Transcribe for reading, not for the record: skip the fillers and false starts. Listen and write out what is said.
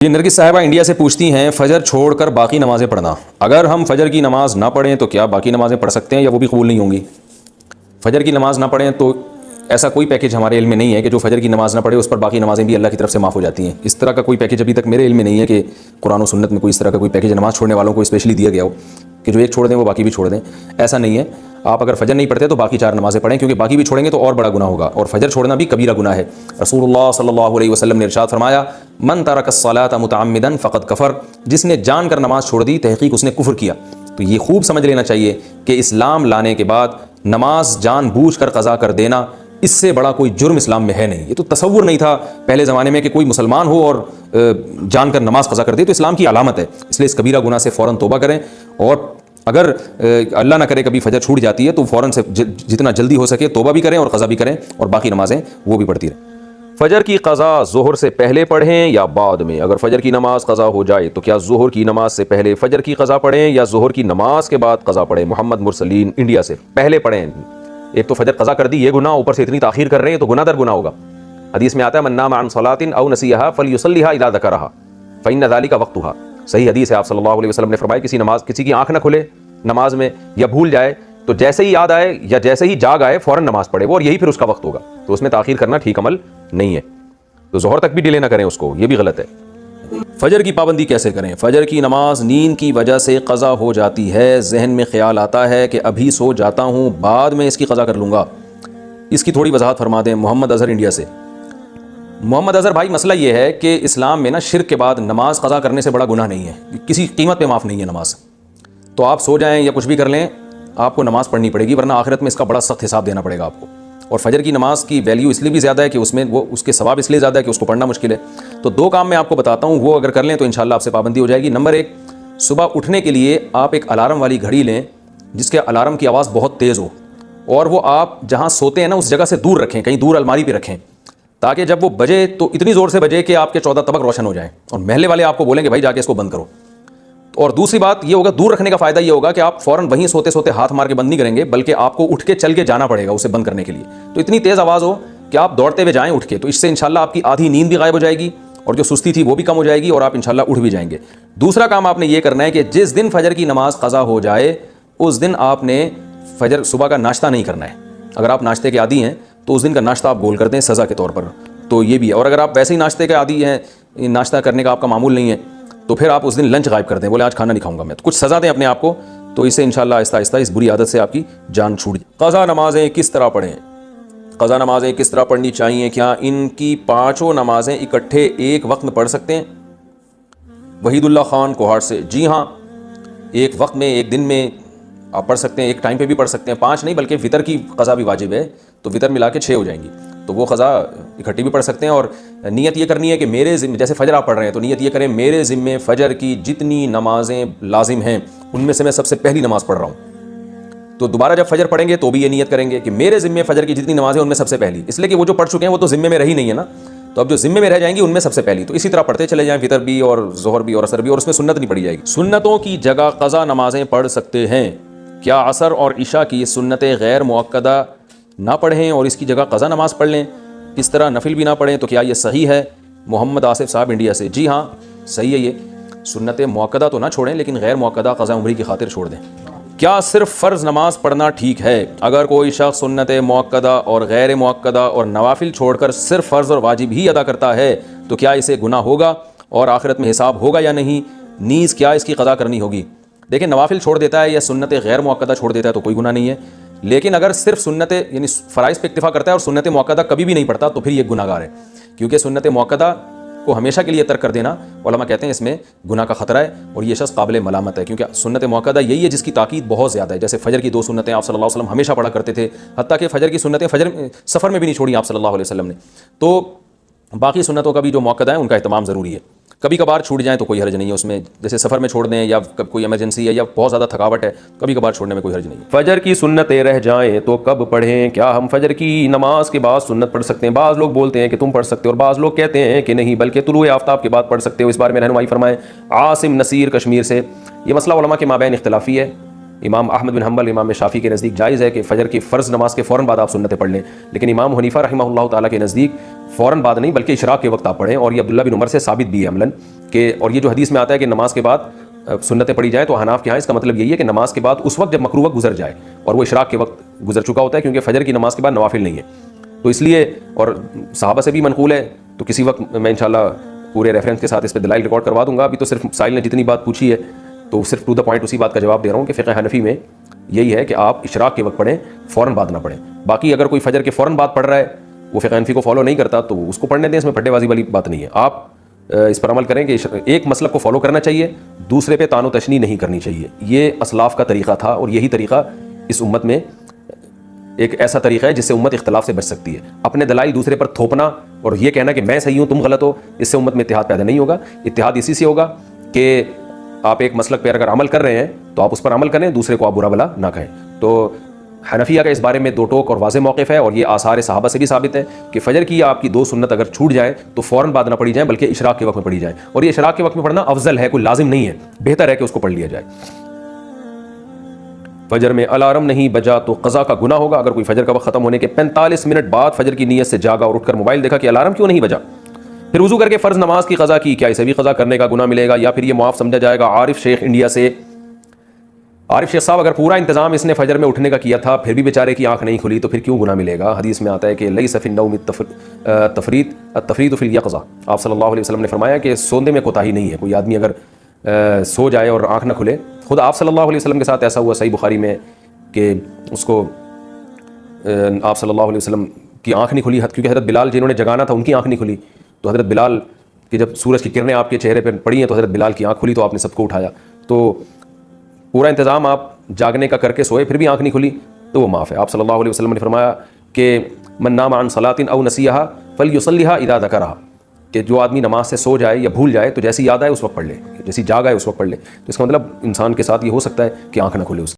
یہ نرگس صاحبہ انڈیا سے پوچھتی ہیں فجر چھوڑ کر باقی نمازیں پڑھنا، اگر ہم فجر کی نماز نہ پڑھیں تو کیا باقی نمازیں پڑھ سکتے ہیں یا وہ بھی قبول نہیں ہوں گی؟ فجر کی نماز نہ پڑھیں تو ایسا کوئی پیکج ہمارے علم میں نہیں ہے کہ جو فجر کی نماز نہ پڑھے اس پر باقی نمازیں بھی اللہ کی طرف سے معاف ہو جاتی ہیں۔ اس طرح کا کوئی پیکج ابھی تک میرے علم میں نہیں ہے کہ قرآن و سنت میں کوئی اس طرح کا کوئی پیکج نماز چھوڑنے والوں کو اسپیشلی دیا گیا ہو کہ جو ایک چھوڑ دیں وہ باقی بھی چھوڑ دیں، ایسا نہیں ہے۔ آپ اگر فجر نہیں پڑھتے تو باقی 4 نمازیں پڑھیں، کیونکہ باقی بھی چھوڑیں گے تو اور بڑا گناہ ہوگا، اور فجر چھوڑنا بھی کبیرہ گناہ ہے۔ رسول اللہ صلی اللہ علیہ وسلم نے ارشاد فرمایا، من ترک الصلاۃ متعمدا فقد کفر، جس نے جان کر نماز چھوڑ دی تحقیق اس نے کفر کیا۔ تو یہ خوب سمجھ لینا چاہیے کہ اسلام لانے کے بعد نماز جان بوجھ کر قضا کر دینا، اس سے بڑا کوئی جرم اسلام میں ہے نہیں۔ یہ تو تصور نہیں تھا پہلے زمانے میں کہ کوئی مسلمان ہو اور جان کر نماز قضا کر دے، تو اسلام کی علامت ہے۔ اس لیے اس کبیرہ گناہ سے فوراً توبہ کریں، اور اگر اللہ نہ کرے کبھی فجر چھوٹ جاتی ہے تو فوراً سے جتنا جلدی ہو سکے توبہ بھی کریں اور قضا بھی کریں، اور باقی نمازیں وہ بھی پڑھتی رہیں۔ فجر کی قضا ظہر سے پہلے پڑھیں یا بعد میں؟ اگر فجر کی نماز قضا ہو جائے تو کیا ظہر کی نماز سے پہلے فجر کی قضا پڑھیں یا ظہر کی نماز کے بعد قضا پڑھیں؟ محمد مرسلین انڈیا سے۔ پہلے پڑھیں۔ ایک تو فجر قضا کر دی، یہ گناہ، اوپر سے اتنی تاخیر کر رہے ہیں تو گناہ در گناہ ہوگا۔ حدیث میں آتا ہے من نام عن صلاۃ او نسیھا فلیصلیھا اذا ذکرھا فإن ذلک وقتھا۔ صحیح حدیث ہے، آپ صلی اللہ علیہ وسلم نے فرمایا کسی کی آنکھ نہ کھلے نماز میں یا بھول جائے تو جیسے ہی یاد آئے یا جیسے ہی جاگ آئے فوراً نماز پڑھے وہ، اور یہی پھر اس کا وقت ہوگا۔ تو اس میں تاخیر کرنا ٹھیک عمل نہیں ہے، تو ظہر تک بھی ڈیلے نہ کریں اس کو، یہ بھی غلط ہے۔ فجر کی پابندی کیسے کریں؟ فجر کی نماز نیند کی وجہ سے قضا ہو جاتی ہے، ذہن میں خیال آتا ہے کہ ابھی سو جاتا ہوں بعد میں اس کی قضا کر لوں گا، اس کی تھوڑی وضاحت فرما دیں۔ محمد اظہر انڈیا سے۔ محمد اظہر بھائی، مسئلہ یہ ہے کہ اسلام میں نا شرک کے بعد نماز قضا کرنے سے بڑا گناہ نہیں ہے، کسی قیمت پہ معاف نہیں ہے نماز۔ تو آپ سو جائیں یا کچھ بھی کر لیں، آپ کو نماز پڑھنی پڑے گی، ورنہ آخرت میں اس کا بڑا سخت حساب دینا پڑے گا آپ کو۔ اور فجر کی نماز کی ویلیو اس لیے بھی زیادہ ہے کہ اس میں وہ اس کے ثواب اس لیے زیادہ ہے کہ اس کو پڑھنا مشکل ہے۔ تو 2 کام میں آپ کو بتاتا ہوں، وہ اگر کر لیں تو انشاءاللہ آپ سے پابندی ہو جائے گی۔ نمبر 1، صبح اٹھنے کے لیے آپ ایک الارم والی گھڑی لیں جس کے الارم کی آواز بہت تیز ہو، اور وہ آپ جہاں سوتے ہیں نا اس جگہ سے دور رکھیں، کہیں دور الماری پہ رکھیں، تاکہ جب وہ بجے تو اتنی زور سے بجے کہ آپ کے 14 طبق روشن ہو جائیں، اور محلے والے آپ کو بولیں کہ بھائی جا کے اس کو بند کرو۔ اور دوسری بات یہ ہوگا، دور رکھنے کا فائدہ یہ ہوگا کہ آپ فوراً وہیں سوتے سوتے ہاتھ مار کے بند نہیں کریں گے، بلکہ آپ کو اٹھ کے چل کے جانا پڑے گا اسے بند کرنے کے لیے۔ تو اتنی تیز آواز ہو کہ آپ دوڑتے ہوئے جائیں اٹھ کے، تو اس سے انشاءاللہ آپ کی آدھی نیند بھی غائب ہو جائے گی، اور جو سستی تھی وہ بھی کم ہو جائے گی، اور آپ انشاءاللہ اٹھ بھی جائیں گے۔ دوسرا کام آپ نے یہ کرنا ہے کہ جس دن فجر کی نماز قضا ہو جائے اس دن آپ نے فجر صبح کا ناشتہ نہیں کرنا ہے۔ اگر آپ ناشتے کے عادی ہیں تو اس دن کا ناشتہ آپ گول کر دیں سزا کے طور پر، تو یہ بھی ہے۔ اور اگر آپ ویسے ہی ناشتے کے عادی ہیں، ناشتہ کرنے کا آپ کا معمول نہیں ہے، تو پھر آپ اس دن لنچ غائب کر دیں، بولے آج کھانا نہیں کھاؤں گا میں، تو کچھ سزا دیں اپنے آپ کو، تو اس سے انشاءاللہ آہستہ آہستہ اس بری عادت سے آپ کی جان چھوٹ جائے۔ قضا نمازیں کس طرح پڑھیں؟ قضا نمازیں کس طرح پڑھنی چاہیے؟ کیا ان کی 5 نمازیں اکٹھے ایک وقت میں پڑھ سکتے ہیں؟ وحید اللہ خان کوہاٹ سے۔ جی ہاں، ایک وقت میں ایک دن میں آپ پڑھ سکتے ہیں، ایک ٹائم پہ بھی پڑھ سکتے ہیں، 5 نہیں بلکہ وطر کی قضا بھی واجب ہے، تو وطر ملا کے 6 ہو جائیں گی، تو وہ قضا اکٹھی بھی پڑھ سکتے ہیں۔ اور نیت یہ کرنی ہے کہ میرے ذمے، جیسے فجر آپ پڑھ رہے ہیں تو نیت یہ کریں میرے ذمے فجر کی جتنی نمازیں لازم ہیں ان میں سے میں سب سے پہلی نماز پڑھ رہا ہوں۔ تو دوبارہ جب فجر پڑھیں گے تو بھی یہ نیت کریں گے کہ میرے ذمے فجر کی جتنی نمازیں ان میں سب سے پہلی، اس لیے کہ وہ جو پڑھ چکے ہیں وہ تو ذمے میں رہی نہیں ہے نا، تو اب جو ذمے میں رہ جائیں گی ان میں سب سے پہلی، تو اسی طرح پڑھتے چلے جائیں، وطر بھی اور ظہر بھی اور عصر بھی، اور اس میں سنت نہیں پڑھی جائے گی۔ سنتوں کی جگہ قضا نمازیں پڑھ سکتے ہیں؟ کیا عصر اور عشاء کی سنتیں غیر مؤکدہ نہ پڑھیں اور اس کی جگہ قضا نماز پڑھ لیں؟ اس طرح نفل بھی نہ پڑھیں تو کیا یہ صحیح ہے؟ محمد آصف صاحب انڈیا سے۔ جی ہاں، صحیح ہے، یہ سنت مؤکدہ تو نہ چھوڑیں لیکن غیر مؤکدہ قضا عمری کی خاطر چھوڑ دیں۔ کیا صرف فرض نماز پڑھنا ٹھیک ہے؟ اگر کوئی شخص سنت مؤکدہ اور غیر مؤکدہ اور نوافل چھوڑ کر صرف فرض اور واجب ہی ادا کرتا ہے تو کیا اسے گناہ ہوگا اور آخرت میں حساب ہوگا یا نہیں؟ نیز کیا اس کی قضا کرنی ہوگی؟ دیکھیں، نوافل چھوڑ دیتا ہے یا سنت غیر مؤکدہ چھوڑ دیتا ہے تو کوئی گناہ نہیں ہے، لیکن اگر صرف سنت یعنی فرائض پہ اکتفا کرتا ہے اور سنت مؤکدہ کبھی بھی نہیں پڑھتا تو پھر یہ گناہ گار ہے، کیونکہ سنت مؤکدہ کو ہمیشہ کے لیے ترک کر دینا علماء کہتے ہیں اس میں گناہ کا خطرہ ہے، اور یہ شخص قابل ملامت ہے، کیونکہ سنت مؤکدہ یہی ہے جس کی تاکید بہت زیادہ ہے۔ جیسے فجر کی 2 سنتیں آپ صلی اللہ علیہ وسلم ہمیشہ پڑھا کرتے تھے، حتیٰ کہ فجر کی سنتیں سفر میں بھی نہیں چھوڑی آپ صلی اللہ علیہ وسلم نے، تو باقی سنتوں کا بھی جو مؤکدہ ہے ان کا اہتمام ضروری ہے۔ کبھی کبھار چھوٹ جائیں تو کوئی حرج نہیں ہے اس میں، جیسے سفر میں چھوڑ دیں یا کوئی ایمرجنسی ہے یا بہت زیادہ تھکاوٹ ہے، کبھی کبھار چھوڑنے میں کوئی حرج نہیں ہے۔ فجر کی سنتیں رہ جائیں تو کب پڑھیں؟ کیا ہم فجر کی نماز کے بعد سنت پڑھ سکتے ہیں؟ بعض لوگ بولتے ہیں کہ تم پڑھ سکتے ہو اور بعض لوگ کہتے ہیں کہ نہیں بلکہ طلوع آفتاب کے بعد پڑھ سکتے ہو، اس بارے میں رہنمائی فرمائیں۔ عاصم نصیر کشمیر سے۔ یہ مسئلہ علماء کے مابین اختلافی ہے، امام احمد بن حنبل، امام شافعی کے نزدیک جائز ہے کہ فجر کی فرض نماز کے فوراً بعد آپ سنتیں پڑھ لیں، لیکن امام حنیفہ رحمہ اللہ تعالیٰ کے نزدیک فوراً بعد نہیں بلکہ اشراق کے وقت آپ پڑھیں، اور یہ عبداللہ بن عمر سے ثابت بھی ہے عملاً کہ، اور یہ جو حدیث میں آتا ہے کہ نماز کے بعد سنتیں پڑھی جائیں، تو حناف کے ہاں اس کا مطلب یہی ہے کہ نماز کے بعد اس وقت جب مکروہ وقت گزر جائے، اور وہ اشراق کے وقت گزر چکا ہوتا ہے، کیونکہ فجر کی نماز کے بعد نوافل نہیں ہے، تو اس لیے، اور صحابہ سے بھی منقول ہے، تو کسی وقت میں انشاءاللہ پورے ریفرنس کے ساتھ اس پہ دلائل ریکارڈ کروا دوں گا۔ ابھی تو صرف سائل نے جتنی بات پوچھی ہے تو صرف ٹو دا پوائنٹ اسی بات کا جواب دے رہا ہوں کہ فقہ حنفی میں یہی ہے کہ آپ اشراق کے وقت پڑھیں، فوراً بعد نہ پڑھیں۔ باقی اگر کوئی فجر کے فوراً بعد پڑھ رہا ہے، وہ فقہ حنفی کو فالو نہیں کرتا، تو اس کو پڑھنے دیں، اس میں پھٹے بازی والی بات نہیں ہے۔ آپ اس پر عمل کریں کہ ایک مسلک کو فالو کرنا چاہیے، دوسرے پہ طعن و تشنیع نہیں کرنی چاہیے۔ یہ اسلاف کا طریقہ تھا، اور یہی طریقہ اس امت میں ایک ایسا طریقہ ہے جس سے امت اختلاف سے بچ سکتی ہے۔ اپنے دلائل دوسرے پر تھوپنا اور یہ کہنا کہ میں صحیح ہوں تم غلط ہو، اس سے امت میں اتحاد پیدا نہیں ہوگا۔ اتحاد اسی سے ہوگا کہ آپ ایک مسلک پہ اگر عمل کر رہے ہیں تو آپ اس پر عمل کریں، دوسرے کو آپ برا بلا نہ کہیں۔ تو حنفیہ کا اس بارے میں دو ٹوک اور واضح موقف ہے، اور یہ آثار صحابہ سے بھی ثابت ہے کہ فجر کی آپ کی دو سنت اگر چھوٹ جائے تو فوراً بعد نہ پڑھی جائیں بلکہ اشراق کے وقت میں پڑھی جائیں، اور یہ اشراق کے وقت میں پڑھنا افضل ہے، کوئی لازم نہیں ہے، بہتر ہے کہ اس کو پڑھ لیا جائے۔ فجر میں الارم نہیں بجا تو قضا کا گناہ ہوگا۔ اگر کوئی فجر کا وقت ختم ہونے کے 45 منٹ بعد فجر کی نیت سے جاگا اور اٹھ کر موبائل دیکھا کہ الارم کیوں نہیں بجا، پھر وضو کر کے فرض نماز کی قضا کی، کیا اسے بھی قضا کرنے کا گناہ ملے گا یا پھر یہ معاف سمجھا جائے گا؟ عارف شیخ انڈیا سے۔ عارف شیخ صاحب، اگر پورا انتظام اس نے فجر میں اٹھنے کا کیا تھا پھر بھی بیچارے کی آنکھ نہیں کھلی تو پھر کیوں گناہ ملے گا؟ حدیث میں آتا ہے کہ لیس فی النوم التفریط فی الیقظہ، آپ صلی اللہ علیہ وسلم نے فرمایا کہ سونے میں کوتاہی نہیں ہے۔ کوئی آدمی اگر سو جائے اور آنکھ نہ کھلے، خود آپ صلی اللہ علیہ وسلم کے ساتھ ایسا ہوا صحیح بخاری میں کہ اس کو آپ صلی اللہ علیہ وسلم کی آنکھ نہیں کھلی، کیونکہ حضرت بلال جنہوں نے جگانا تھا ان کی آنکھ نہیں کھلی، تو حضرت بلال کہ جب سورج کی کرنیں آپ کے چہرے پہ پڑی ہیں تو حضرت بلال کی آنکھ کھلی تو آپ نے سب کو اٹھایا۔ تو پورا انتظام آپ جاگنے کا کر کے سوئے پھر بھی آنکھ نہیں کھلی تو وہ معاف ہے۔ آپ صلی اللہ علیہ وسلم نے فرمایا کہ من نام عن صلاۃ او نسیھا فلیصلیھا اذا ذکرھا، کہ جو آدمی نماز سے سو جائے یا بھول جائے تو جیسی یاد آئے اس وقت پڑھ لے، جیسی جاگ آئے اس وقت پڑھ لے۔ تو اس کا مطلب انسان کے ساتھ یہ ہو سکتا ہے کہ آنکھ نہ کھلے اس کی۔